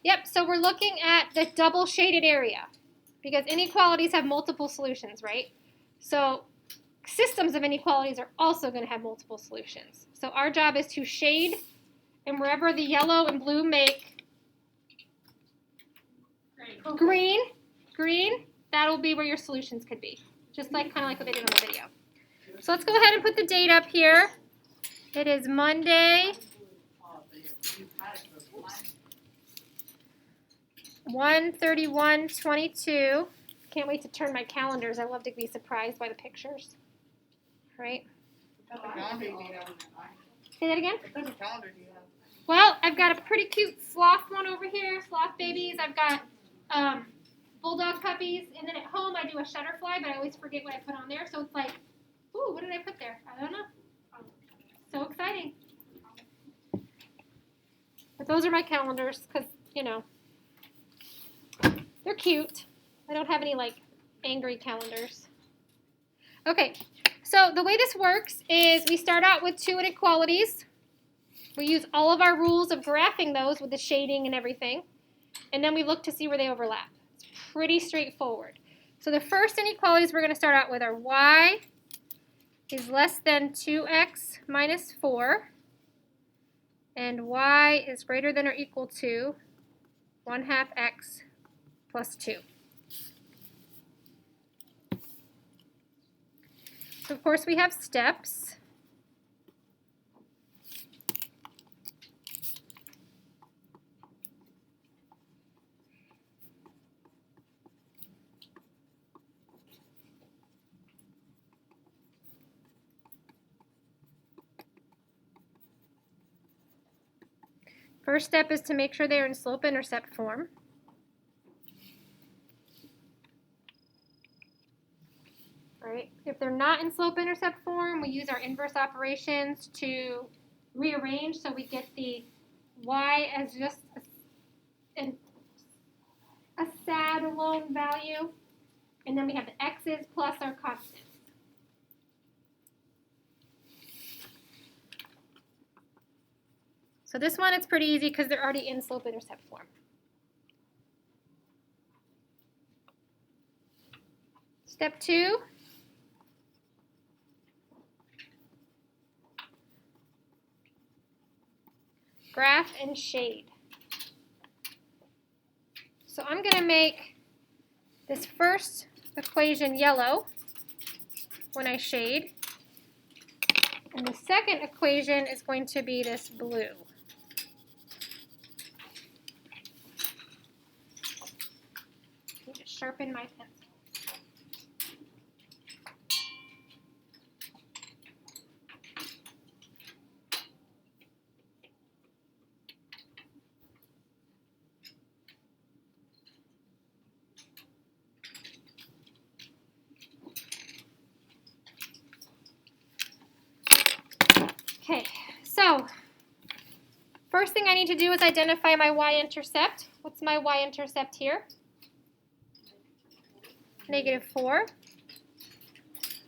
Yep, so we're looking at the double shaded area because inequalities have multiple solutions, right? So systems of inequalities are also going to have multiple solutions. So our job is to shade, and wherever the yellow and blue make green, that'll be where your solutions could be, just like kind of like what they did in the video. So let's go ahead and put the date up here. It is Monday, 1/31/22. Can't wait to turn my calendars. I love to be surprised by the pictures. Right? Say that again? Well, I've got a pretty cute sloth one over here, sloth babies. I've got bulldog puppies, and then at home I do a shutterfly, but I always forget what I put on there. So it's like, ooh, what did I put there? I don't know. So exciting. But those are my calendars because, you know, they're cute. I don't have any, like, angry calendars. Okay, so the way this works is we start out with two inequalities. We use all of our rules of graphing those with the shading and everything. And then we look to see where they overlap. It's pretty straightforward. So the first inequalities we're going to start out with are y is less than 2x minus 4. And y is greater than or equal to 1/2 x plus 2. So of course we have steps. First step is to make sure they're in slope-intercept form. Right? If they're not in slope-intercept form, we use our inverse operations to rearrange so we get the y as just a sad lone value, and then we have the x's plus our constants. So this one, it's pretty easy because they're already in slope-intercept form. Step 2. Graph and shade. So I'm going to make this first equation yellow when I shade, and the second equation is going to be this blue. I need to sharpen my pencil. Okay, so first thing I need to do is identify my y-intercept. What's my y-intercept here? -4.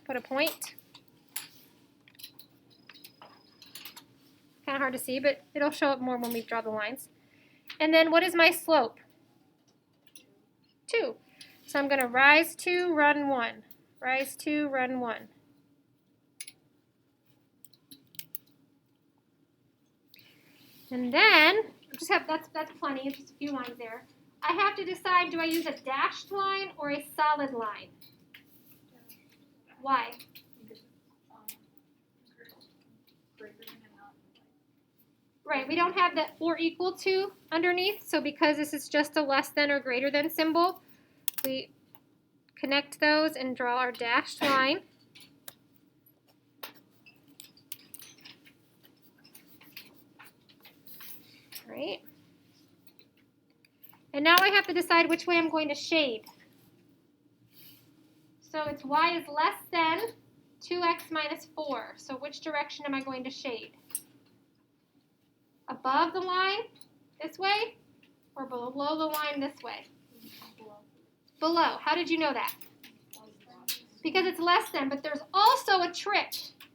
Put a point. Kind of hard to see, but it'll show up more when we draw the lines. And then what is my slope? 2. So I'm going to rise 2, run 1. Rise 2, run 1. And then, just have that's plenty, just a few lines there. I have to decide, do I use a dashed line or a solid line? Why? Right, we don't have the or equal to underneath, so because this is just a less than or greater than symbol, we connect those and draw our dashed line. Right. And now I have to decide which way I'm going to shade. So it's y is less than 2x minus 4. So which direction am I going to shade? Above the line this way or below the line this way? Below. How did you know that? Because it's less than, but there's also a trick.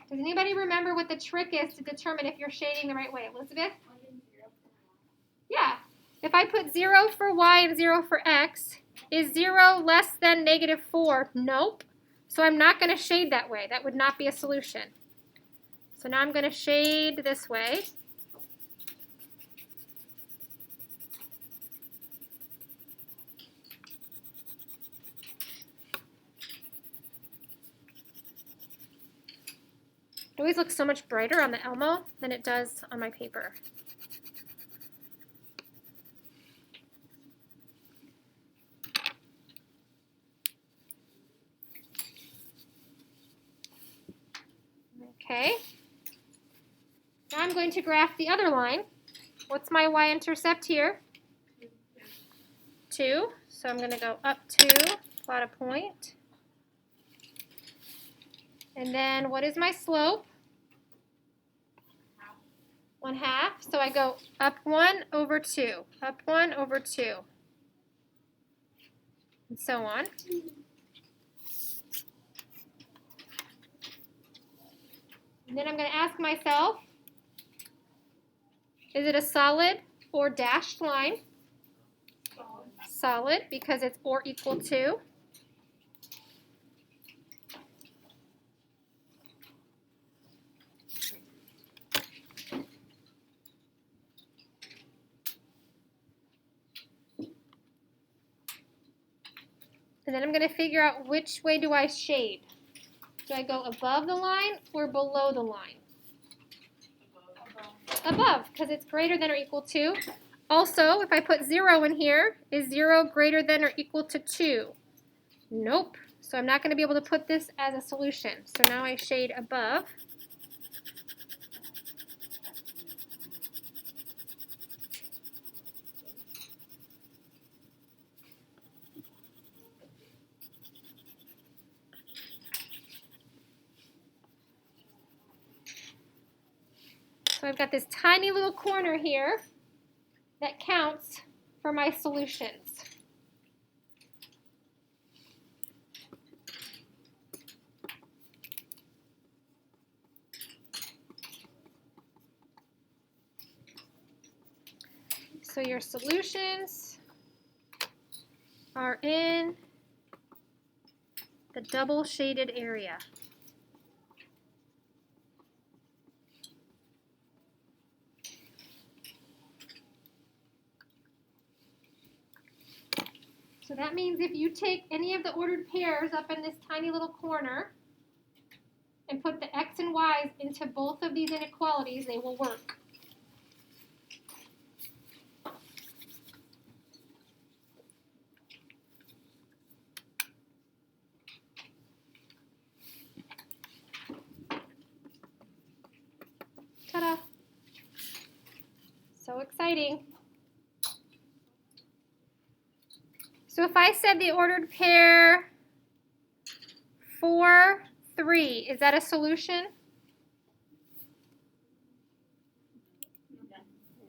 Does anybody remember what the trick is to determine if you're shading the right way? Elizabeth? Yeah. If I put 0 for y and 0 for x, is 0 less than negative 4? Nope. So I'm not going to shade that way. That would not be a solution. So now I'm going to shade this way. It always looks so much brighter on the Elmo than it does on my paper. Okay. Now I'm going to graph the other line. What's my y-intercept here? 2. So I'm going to go up 2, plot a point. And then what is my slope? 1/2. So I go up 1 over 2, up 1 over 2, and so on. And then I'm going to ask myself, is it a solid or dashed line? Solid, because it's or equal to. And then I'm going to figure out which way do I shade. Do I go above the line or below the line? Above, because it's greater than or equal to. Also, if I put 0 in here, is 0 greater than or equal to 2? Nope. So I'm not going to be able to put this as a solution. So now I shade above. So I've got this tiny little corner here that counts for my solutions. So your solutions are in the double shaded area. So that means if you take any of the ordered pairs up in this tiny little corner and put the x and y's into both of these inequalities, they will work. Ta-da! So exciting. So if I said the ordered pair 4, 3, is that a solution?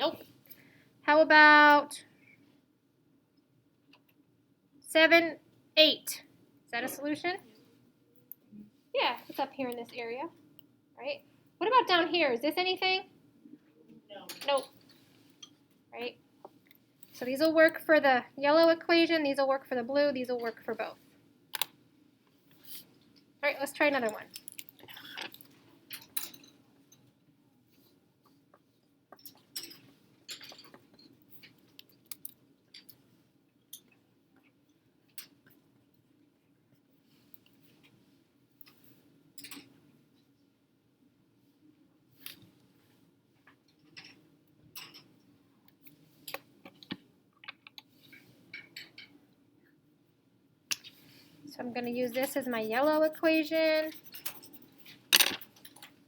Nope. How about 7, 8? Is that a solution? Yeah, it's up here in this area, right? What about down here? Is this anything? No. Nope. Right? So these will work for the yellow equation, these will work for the blue, these will work for both. All right, let's try another one. So I'm going to use this as my yellow equation,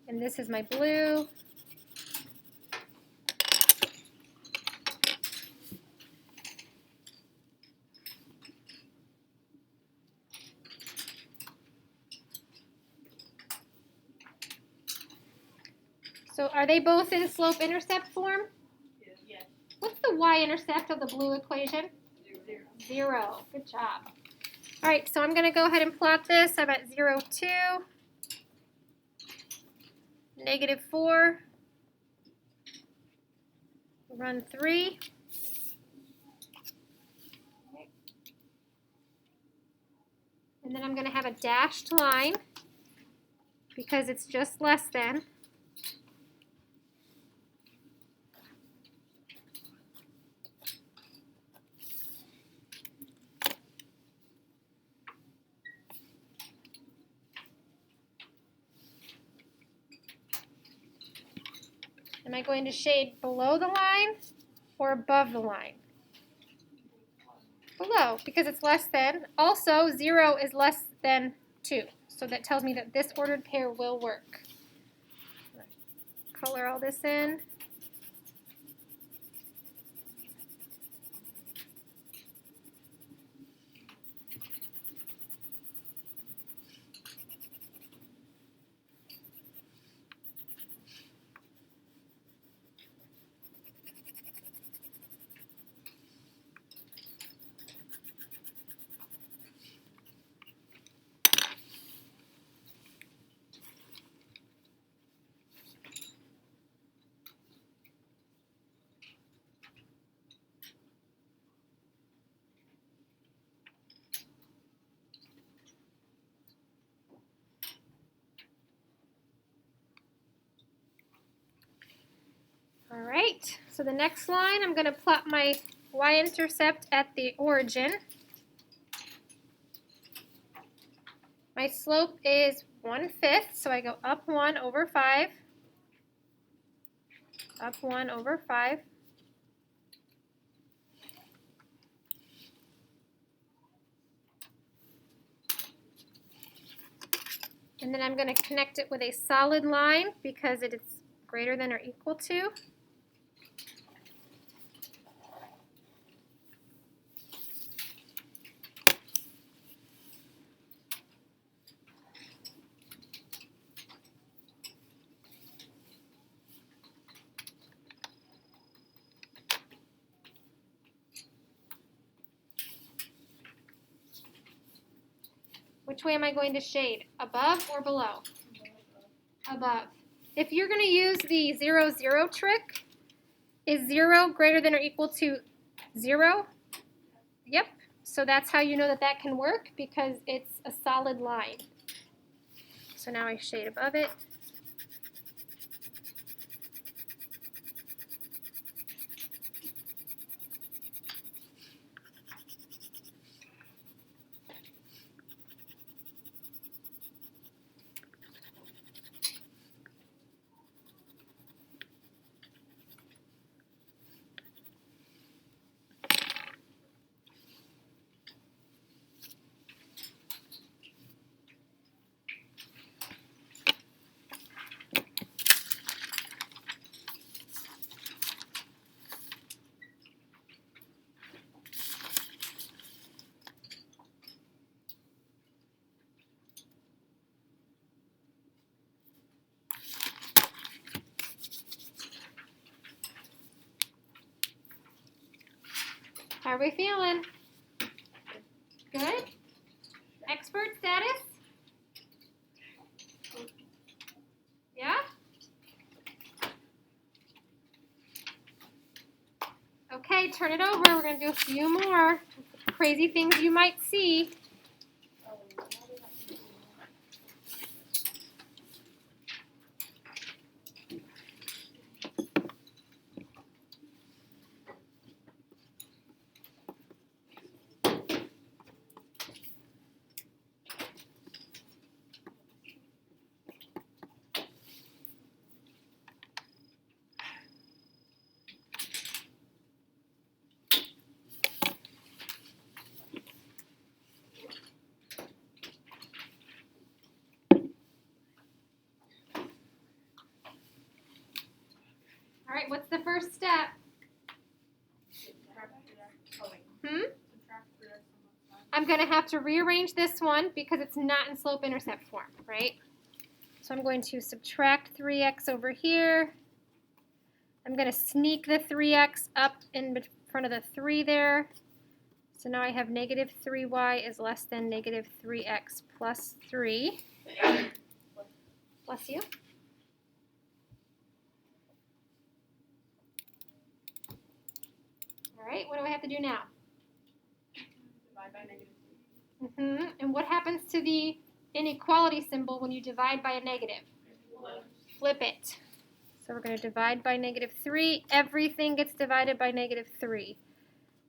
and this is my blue. So are they both in slope-intercept form? Yes. What's the y-intercept of the blue equation? 0. 0. Good job. All right, so I'm going to go ahead and plot this. I'm at 0, 2, -4, run 3. And then I'm going to have a dashed line because it's just less than. Am I going to shade below the line or above the line? Below, because it's less than. Also, 0 is less than 2. So that tells me that this ordered pair will work. Color all this in. All right, so the next line, I'm going to plot my y-intercept at the origin. My slope is 1/5, so I go up 1 over 5, up 1 over 5. And then I'm going to connect it with a solid line because it is greater than or equal to. Which way am I going to shade? Above or below? Above. If you're going to use the 0, 0 trick, is 0 greater than or equal to 0? Yep. So that's how you know that that can work, because it's a solid line. So now I shade above it. How are we feeling? Good? Expert status? Yeah? Okay, turn it over. We're going to do a few more crazy things you might see. All right, what's the first step? I'm going to have to rearrange this one because it's not in slope-intercept form, right? So I'm going to subtract 3x over here. I'm going to sneak the 3x up in front of the 3 there. So now I have negative 3y is less than negative 3x plus 3. Bless you. All right, what do I have to do now? Divide by negative 3. And what happens to the inequality symbol when you divide by a negative? Flip it. So we're going to divide by -3. Everything gets divided by -3.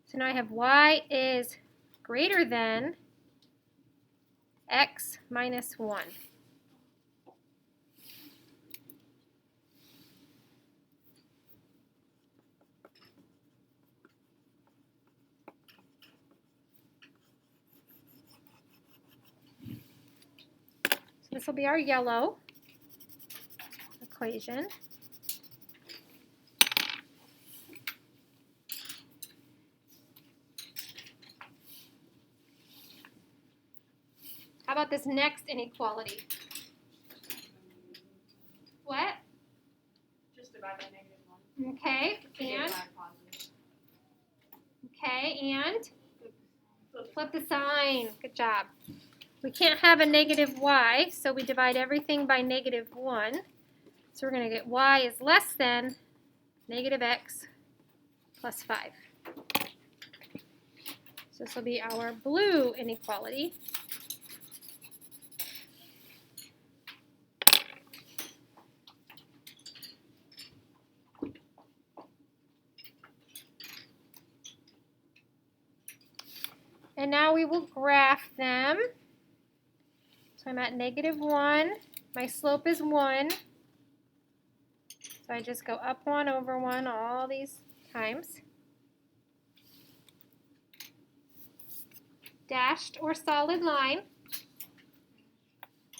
So now I have y is greater than x minus 1. So this will be our yellow equation. How about this next inequality? What? Just divide by -1. Okay, and? Okay, and? Flip the sign. Good job. We can't have a negative y, so we divide everything by -1. So we're going to get y is less than -x plus 5. So this will be our blue inequality. And now we will graph them. So I'm at -1. My slope is 1. So I just go up 1 over 1 all these times. Dashed or solid line.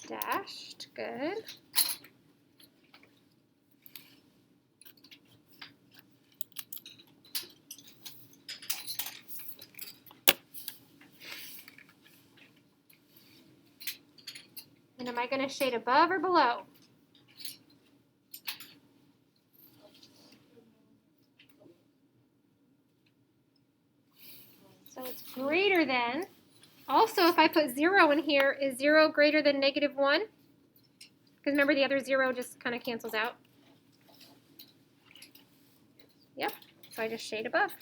Dashed, good. And am I going to shade above or below? So it's greater than. Also, if I put 0 in here, is 0 greater than -1? Because remember, the other 0 just kind of cancels out. Yep, so I just shade above.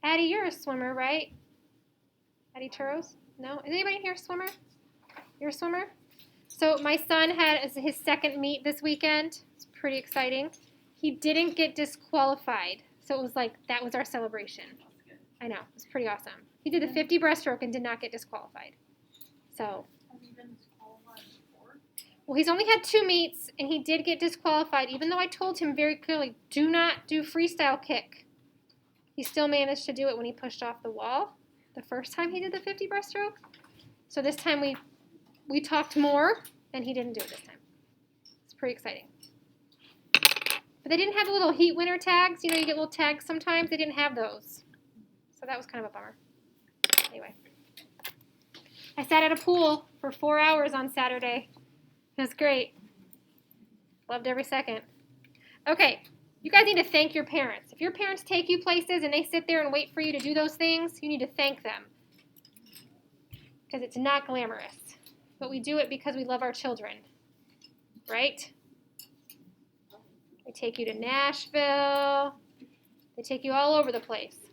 Addie, you're a swimmer, right? Addie Churros? No? Is anybody here a swimmer? You're a swimmer? So my son had his second meet this weekend. It's pretty exciting. He didn't get disqualified. So it was like, that was our celebration. I know. It was pretty awesome. He did the 50 breaststroke and did not get disqualified. So. Has he been disqualified before? Well, he's only had 2 meets, and he did get disqualified, even though I told him very clearly, do not do freestyle kick. He still managed to do it when he pushed off the wall the first time he did the 50 breaststroke. So this time we talked more, and he didn't do it this time. It's pretty exciting. But they didn't have the little heat winner tags. You know, you get little tags sometimes. They didn't have those. So that was kind of a bummer. Anyway. I sat at a pool for 4 hours on Saturday. It was great. Loved every second. Okay. You guys need to thank your parents. If your parents take you places and they sit there and wait for you to do those things, you need to thank them. Because it's not glamorous. But we do it because we love our children. Right? They take you to Nashville. They take you all over the place.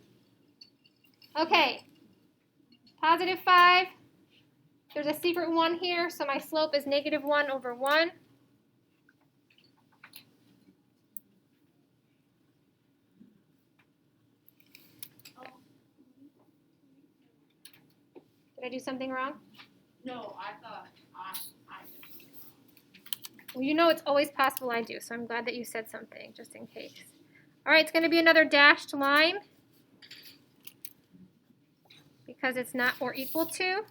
Okay. +5. There's a secret 1 here, so my slope is -1 over 1. Did I do something wrong? No, I thought I did something wrong. Well, you know it's always possible I do, so I'm glad that you said something, just in case. All right, it's going to be another dashed line because it's not or equal to.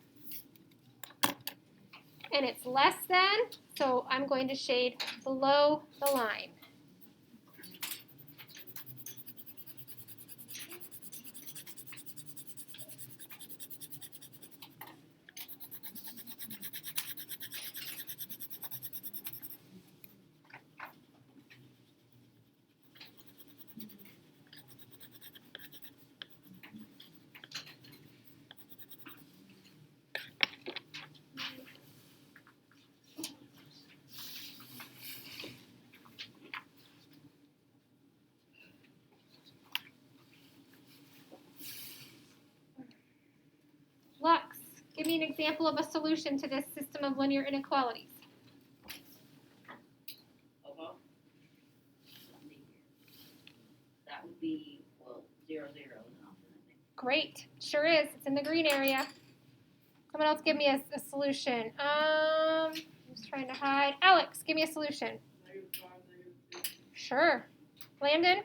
And it's less than, so I'm going to shade below the line. me an example of a solution to this system of linear inequalities. That would be, well, 0, 0 is an option, I think. Great. Sure is. It's in the green area. Someone else give me a solution. I'm just trying to hide. Alex, give me a solution. -5, -3. Sure. Landon?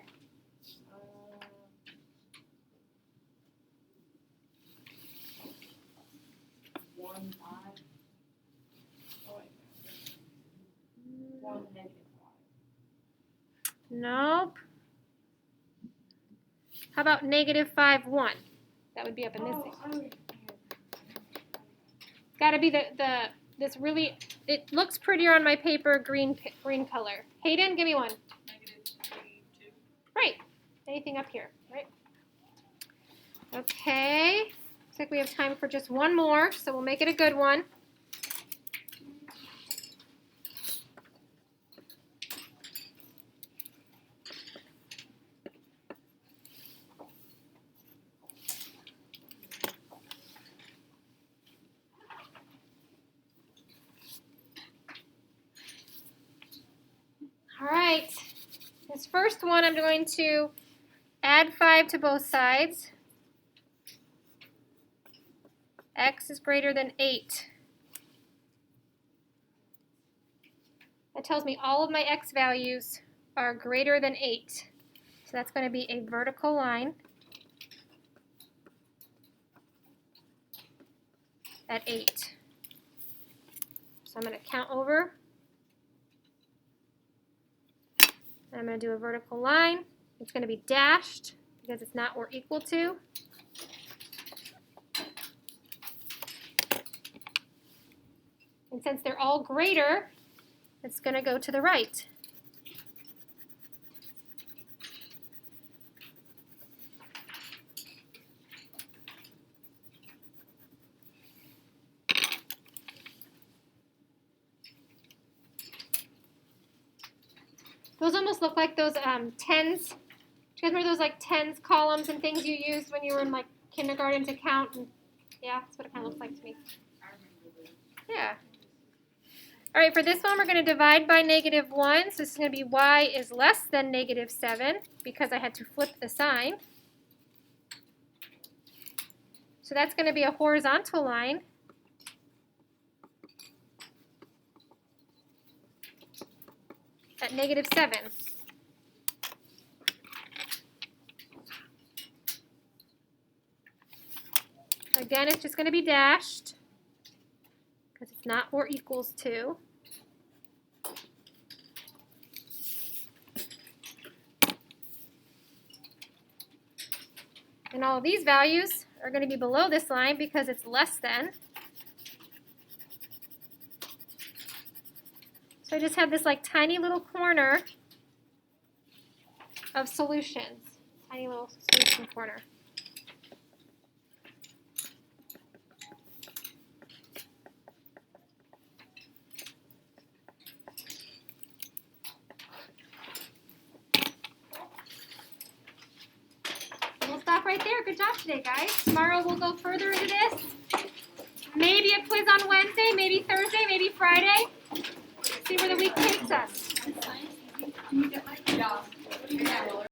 1, 5. Oh, wait. 1, -5. Nope. How about -5, 1? That would be up in this. It's got to be this really. It looks prettier on my paper, green color. Hayden, give me one. -2. Right. Anything up here, right? Okay. Looks like we have time for just one more, so we'll make it a good one. All right, this first one I'm going to add 5 to both sides. X is greater than 8. That tells me all of my x values are greater than 8. So that's going to be a vertical line at 8. So I'm going to count over. I'm going to do a vertical line. It's going to be dashed because it's not or equal to. And since they're all greater, it's going to go to the right. Those almost look like those tens. Do you guys remember those like tens columns and things you used when you were in like kindergarten to count? And, yeah, that's what it kind of looks like to me. I remember this. Yeah. All right, for this one, we're going to divide by -1. So this is going to be y is less than -7 because I had to flip the sign. So that's going to be a horizontal line. At -7. Again, it's just going to be dashed because it's not or equals to. And all of these values are going to be below this line because it's less than. So I just have this like tiny little corner of solutions. Tiny little solution corner. We'll stop right there. Good job today, guys. Tomorrow we'll go further into this. Maybe a quiz on Wednesday, maybe Thursday, maybe Friday. See where the week takes us.